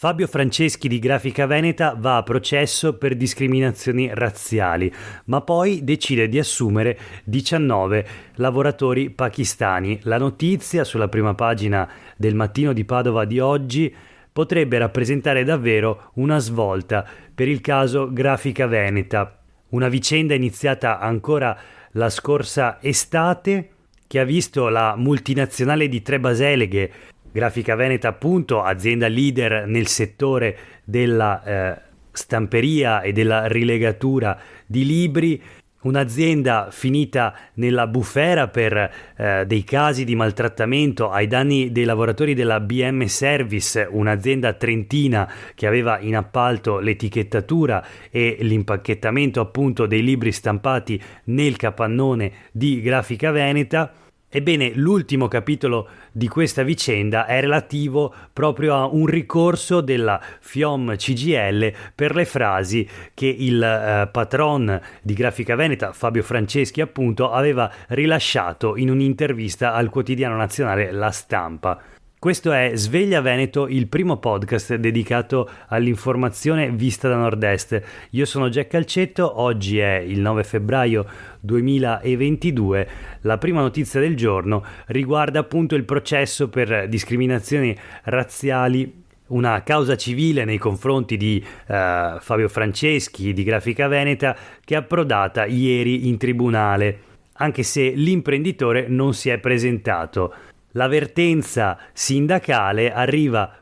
Fabio Franceschi di Grafica Veneta va a processo per discriminazioni razziali, ma poi decide di assumere 19 lavoratori pakistani. La notizia sulla prima pagina del Mattino di Padova di oggi potrebbe rappresentare davvero una svolta per il caso Grafica Veneta, una vicenda iniziata ancora la scorsa estate che ha visto la multinazionale di Trebaseleghe, Grafica Veneta appunto, azienda leader nel settore della stamperia e della rilegatura di libri, un'azienda finita nella bufera per dei casi di maltrattamento ai danni dei lavoratori della BM Service, un'azienda trentina che aveva in appalto l'etichettatura e l'impacchettamento appunto dei libri stampati nel capannone di Grafica Veneta. Ebbene, l'ultimo capitolo di questa vicenda è relativo proprio a un ricorso della FIOM CGIL per le frasi che il patron di Grafica Veneta, Fabio Franceschi appunto, aveva rilasciato in un'intervista al quotidiano nazionale La Stampa. Questo è Sveglia Veneto, il primo podcast dedicato all'informazione vista da nord-est. Io sono Jack Calcetto, oggi è il 9 febbraio 2022. La prima notizia del giorno riguarda appunto il processo per discriminazioni razziali, una causa civile nei confronti di Fabio Franceschi di Grafica Veneta che è approdata ieri in tribunale, anche se l'imprenditore non si è presentato. La vertenza sindacale arriva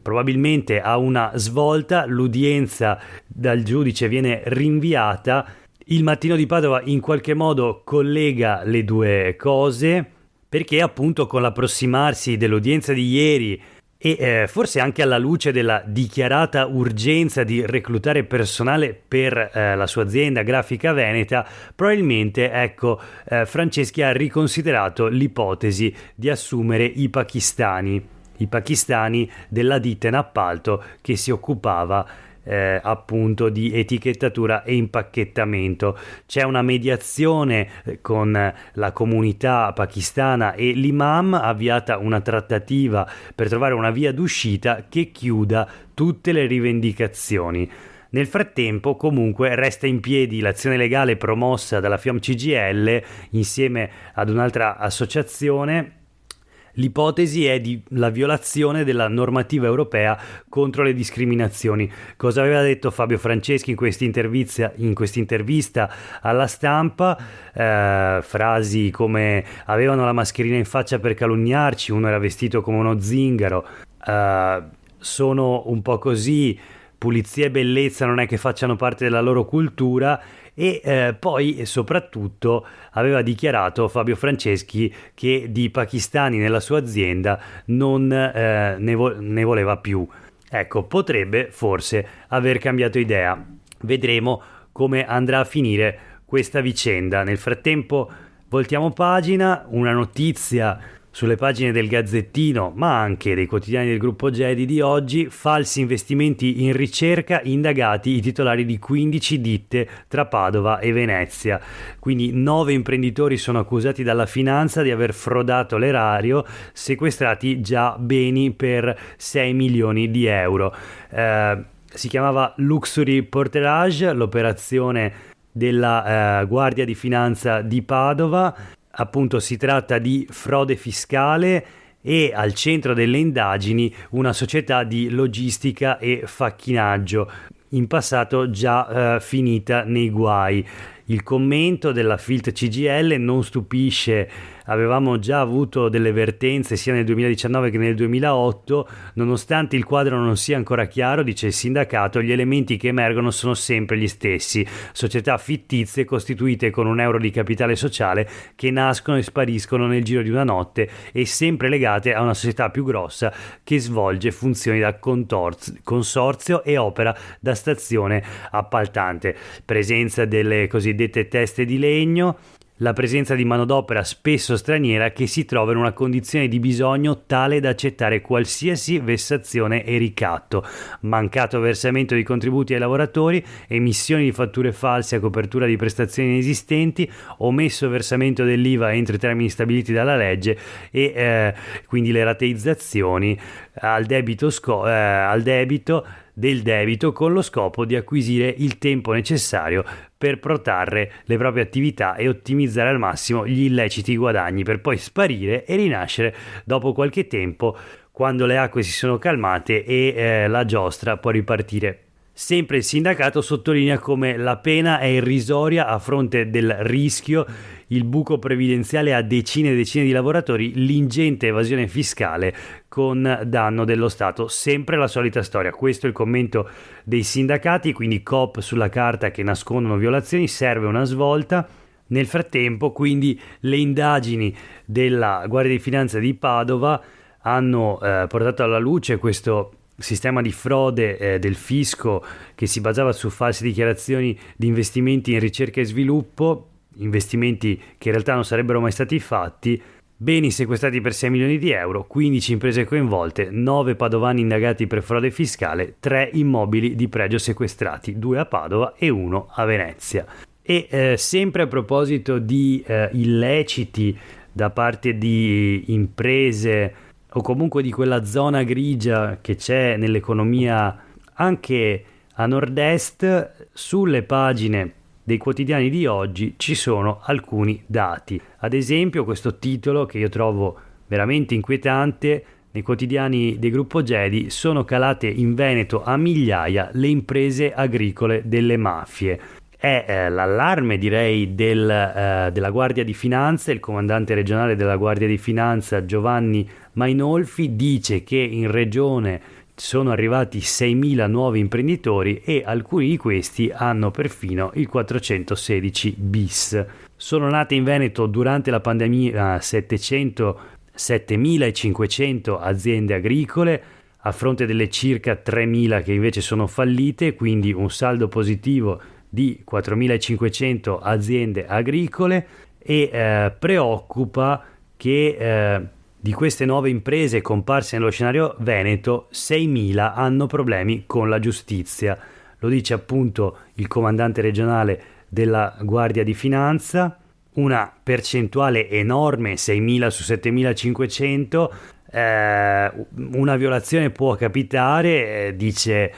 probabilmente a una svolta, l'udienza dal giudice viene rinviata. Il Mattino di Padova in qualche modo collega le due cose perché appunto con l'approssimarsi dell'udienza di ieri e forse anche alla luce della dichiarata urgenza di reclutare personale per la sua azienda Grafica Veneta, probabilmente Franceschi ha riconsiderato l'ipotesi di assumere i pakistani della ditta in appalto che si occupava appunto di etichettatura e impacchettamento. C'è una mediazione con la comunità pakistana e l'imam, avviata una trattativa per trovare una via d'uscita che chiuda tutte le rivendicazioni. Nel frattempo comunque resta in piedi l'azione legale promossa dalla FIOM CGIL insieme ad un'altra associazione. L'ipotesi è di la violazione della normativa europea contro le discriminazioni. Cosa aveva detto Fabio Franceschi in questa intervista alla Stampa? Frasi come: avevano la mascherina in faccia per calunniarci, uno era vestito come uno zingaro, sono un po' così, pulizia e bellezza non è che facciano parte della loro cultura. E poi soprattutto aveva dichiarato Fabio Franceschi che di pakistani nella sua azienda non ne voleva più. Ecco, potrebbe forse aver cambiato idea. Vedremo come andrà a finire questa vicenda. Nel frattempo voltiamo pagina, una notizia sulle pagine del Gazzettino, ma anche dei quotidiani del gruppo Gedi di oggi: falsi investimenti in ricerca, indagati i titolari di 15 ditte tra Padova e Venezia. Quindi 9 imprenditori sono accusati dalla finanza di aver frodato l'erario, sequestrati già beni per 6 milioni di euro. Si chiamava Luxury Porterage, l'operazione della Guardia di Finanza di Padova. Appunto si tratta di frode fiscale e al centro delle indagini una società di logistica e facchinaggio, in passato già finita nei guai. Il commento della Filt CGIL non stupisce, avevamo già avuto delle vertenze sia nel 2019 che nel 2008, nonostante il quadro non sia ancora chiaro, dice il sindacato, gli elementi che emergono sono sempre gli stessi: società fittizie costituite con €1 di capitale sociale che nascono e spariscono nel giro di una notte e sempre legate a una società più grossa che svolge funzioni da consorzio e opera da stazione appaltante. Presenza delle cosiddette teste di legno. la presenza di manodopera spesso straniera che si trova in una condizione di bisogno tale da accettare qualsiasi vessazione e ricatto, mancato versamento di contributi ai lavoratori, emissioni di fatture false a copertura di prestazioni inesistenti, omesso versamento dell'IVA entro i termini stabiliti dalla legge e quindi le rateizzazioni al debito del debito con lo scopo di acquisire il tempo necessario per protrarre le proprie attività e ottimizzare al massimo gli illeciti guadagni per poi sparire e rinascere dopo qualche tempo quando le acque si sono calmate e la giostra può ripartire. Sempre il sindacato sottolinea come la pena è irrisoria a fronte del rischio, il buco previdenziale a decine e decine di lavoratori, l'ingente evasione fiscale con danno dello Stato. Sempre la solita storia. Questo è il commento dei sindacati, quindi COP sulla carta che nascondono violazioni, serve una svolta. Nel frattempo, quindi, le indagini della Guardia di Finanza di Padova hanno portato alla luce questo sistema di frode del fisco che si basava su false dichiarazioni di investimenti in ricerca e sviluppo, investimenti che in realtà non sarebbero mai stati fatti, beni sequestrati per 6 milioni di euro, 15 imprese coinvolte, 9 padovani indagati per frode fiscale, 3 immobili di pregio sequestrati, 2 a Padova e 1 a Venezia. E sempre a proposito di illeciti da parte di imprese o comunque di quella zona grigia che c'è nell'economia anche a nord-est, sulle pagine dei quotidiani di oggi ci sono alcuni dati. Ad esempio questo titolo che io trovo veramente inquietante: nei quotidiani del gruppo Gedi sono calate in Veneto a migliaia le imprese agricole delle mafie. È l'allarme, direi, della Guardia di Finanza. Il comandante regionale della Guardia di Finanza, Giovanni Mainolfi, dice che in regione sono arrivati 6.000 nuovi imprenditori e alcuni di questi hanno perfino il 416 bis. Sono nate in Veneto durante la pandemia 7.500 aziende agricole a fronte delle circa 3.000 che invece sono fallite, quindi un saldo positivo di 4.500 aziende agricole e preoccupa che di queste nuove imprese comparse nello scenario veneto, 6.000 hanno problemi con la giustizia. Lo dice appunto il comandante regionale della Guardia di Finanza, una percentuale enorme, 6.000 su 7.500. Una violazione può capitare, dice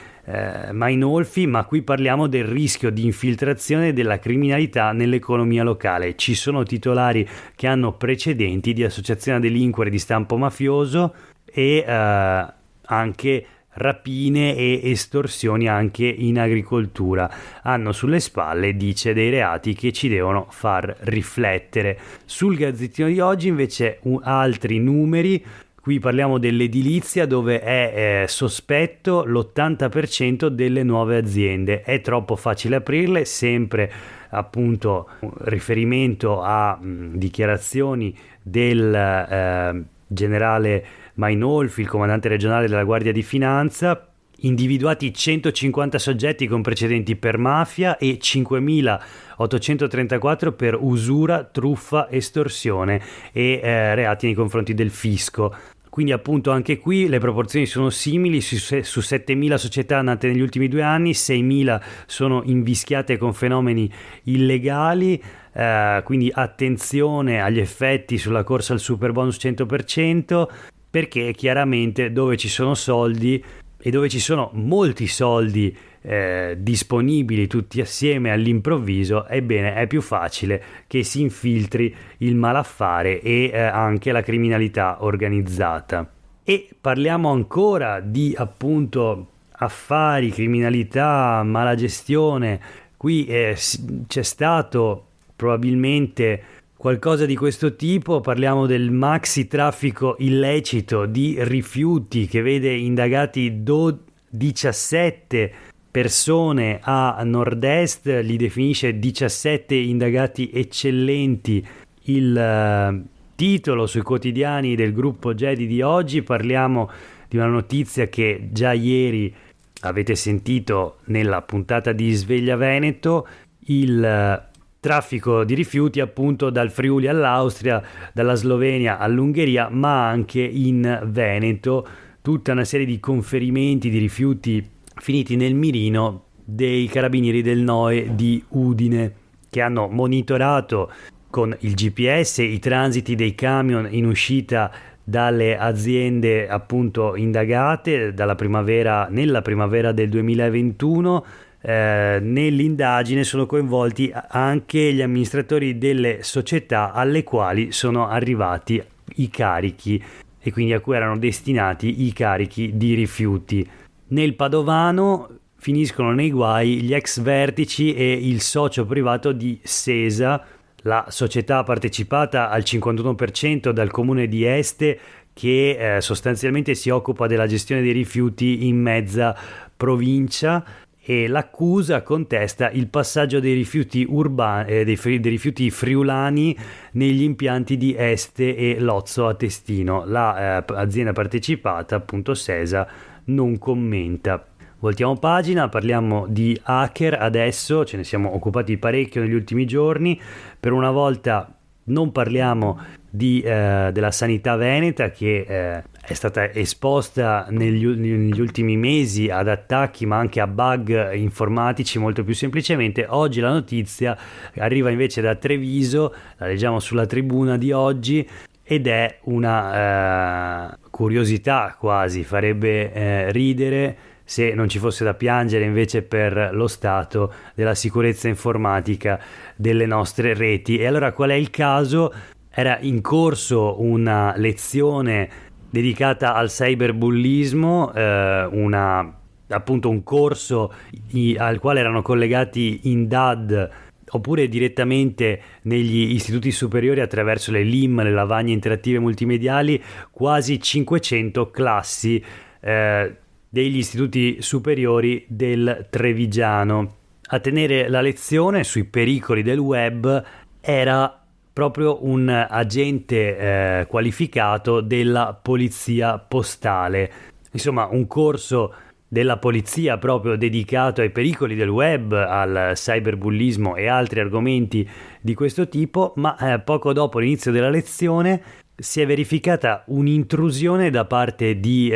Mainolfi, ma qui parliamo del rischio di infiltrazione della criminalità nell'economia locale. Ci sono titolari che hanno precedenti di associazione a delinquere di stampo mafioso e anche rapine e estorsioni anche in agricoltura. Hanno sulle spalle, dice, dei reati che ci devono far riflettere. Sul Gazzettino di oggi invece altri numeri. Qui parliamo dell'edilizia, dove è sospetto l'80% delle nuove aziende. È troppo facile aprirle, sempre appunto riferimento a dichiarazioni del generale Mainolfi, il comandante regionale della Guardia di Finanza. Individuati 150 soggetti con precedenti per mafia e 5.834 per usura, truffa, estorsione e reati nei confronti del fisco. Quindi appunto anche qui le proporzioni sono simili: su 7.000 società nate negli ultimi 2 anni, 6.000 sono invischiate con fenomeni illegali, quindi attenzione agli effetti sulla corsa al superbonus 100%, perché chiaramente dove ci sono soldi e dove ci sono molti soldi disponibili tutti assieme all'improvviso, ebbene è più facile che si infiltri il malaffare e anche la criminalità organizzata. E parliamo ancora di appunto affari, criminalità, malagestione. Qui c'è stato probabilmente qualcosa di questo tipo. Parliamo del maxi traffico illecito di rifiuti che vede indagati 17 persone a nord-est, li definisce 17 indagati eccellenti il titolo sui quotidiani del gruppo Gedi di oggi. Parliamo di una notizia che già ieri avete sentito nella puntata di Sveglia Veneto. Il traffico di rifiuti appunto dal Friuli all'Austria, dalla Slovenia all'Ungheria, ma anche in Veneto, tutta una serie di conferimenti di rifiuti finiti nel mirino dei carabinieri del NOE di Udine, che hanno monitorato con il GPS i transiti dei camion in uscita dalle aziende appunto indagate nella primavera del 2021. Nell'indagine sono coinvolti anche gli amministratori delle società alle quali sono arrivati i carichi e quindi a cui erano destinati i carichi di rifiuti. Nel Padovano finiscono nei guai gli ex vertici e il socio privato di Sesa, la società partecipata al 51% dal comune di Este, che sostanzialmente si occupa della gestione dei rifiuti in mezza provincia, e l'accusa contesta il passaggio dei rifiuti urbani, dei rifiuti friulani negli impianti di Este e Lozzo a Testino. L'azienda partecipata, appunto Sesa, non commenta. Voltiamo pagina, parliamo di hacker adesso, ce ne siamo occupati parecchio negli ultimi giorni. Per una volta non parliamo della sanità veneta, che è stata esposta negli ultimi mesi ad attacchi ma anche a bug informatici. Molto più semplicemente, oggi la notizia arriva invece da Treviso, la leggiamo sulla Tribuna di oggi, ed è una curiosità quasi, farebbe ridere se non ci fosse da piangere invece per lo stato della sicurezza informatica delle nostre reti. E allora qual è il caso? Era in corso una lezione dedicata al cyberbullismo, appunto un corso al quale erano collegati in DAD oppure direttamente negli istituti superiori attraverso le LIM, le lavagne interattive multimediali, quasi 500 classi degli istituti superiori del Trevigiano. A tenere la lezione sui pericoli del web era proprio un agente qualificato della polizia postale. Insomma, un corso della polizia proprio dedicato ai pericoli del web, al cyberbullismo e altri argomenti di questo tipo, ma poco dopo l'inizio della lezione si è verificata un'intrusione da parte di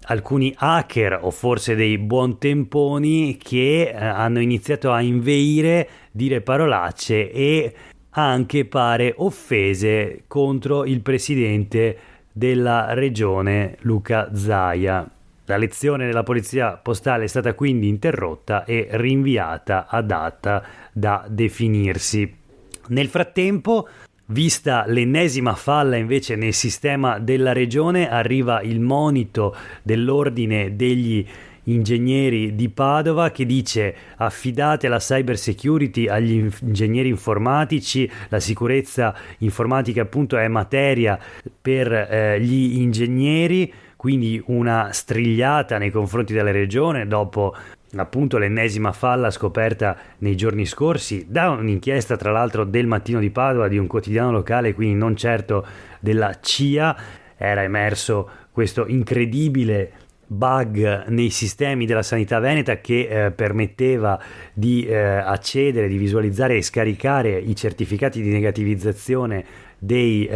alcuni hacker, o forse dei buontemponi, che hanno iniziato a inveire, dire parolacce e anche pare offese contro il presidente della regione Luca Zaia. La lezione della polizia postale è stata quindi interrotta e rinviata a data da definirsi. Nel frattempo, vista l'ennesima falla invece nel sistema della regione, arriva il monito dell'ordine degli ingegneri di Padova, che dice: affidate la cyber security agli ingegneri informatici, la sicurezza informatica appunto è materia per gli ingegneri. Quindi una strigliata nei confronti della regione dopo appunto l'ennesima falla scoperta nei giorni scorsi da un'inchiesta, tra l'altro, del Mattino di Padova, di un quotidiano locale, quindi non certo della CIA. Era emerso questo incredibile bug nei sistemi della sanità veneta che permetteva di accedere, di visualizzare e scaricare i certificati di negativizzazione dei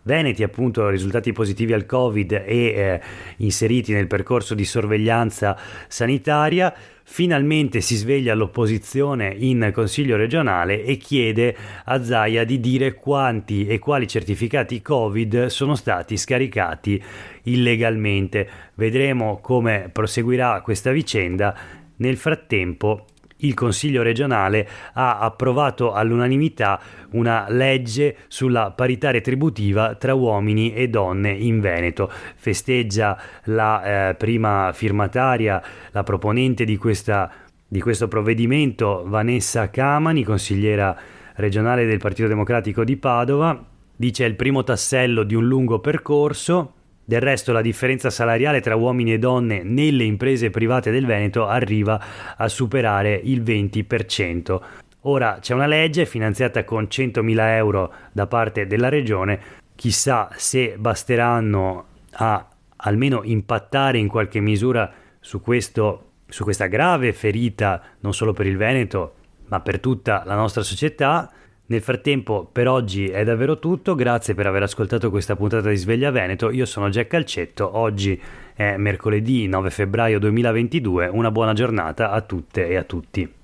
veneti, appunto risultati positivi al Covid e inseriti nel percorso di sorveglianza sanitaria. Finalmente si sveglia l'opposizione in Consiglio regionale e chiede a Zaia di dire quanti e quali certificati Covid sono stati scaricati illegalmente. Vedremo come proseguirà questa vicenda. Nel frattempo il Consiglio regionale ha approvato all'unanimità una legge sulla parità retributiva tra uomini e donne in Veneto. Festeggia la prima firmataria, la proponente di questo provvedimento, Vanessa Camani, consigliera regionale del Partito Democratico di Padova. Dice: è il primo tassello di un lungo percorso. Del resto la differenza salariale tra uomini e donne nelle imprese private del Veneto arriva a superare il 20%. Ora c'è una legge finanziata con 100.000 euro da parte della regione, chissà se basteranno a almeno impattare in qualche misura su questa grave ferita non solo per il Veneto ma per tutta la nostra società. Nel frattempo, per oggi è davvero tutto. Grazie per aver ascoltato questa puntata di Sveglia Veneto. Io sono Jack Calcetto. Oggi è mercoledì 9 febbraio 2022. Una buona giornata a tutte e a tutti.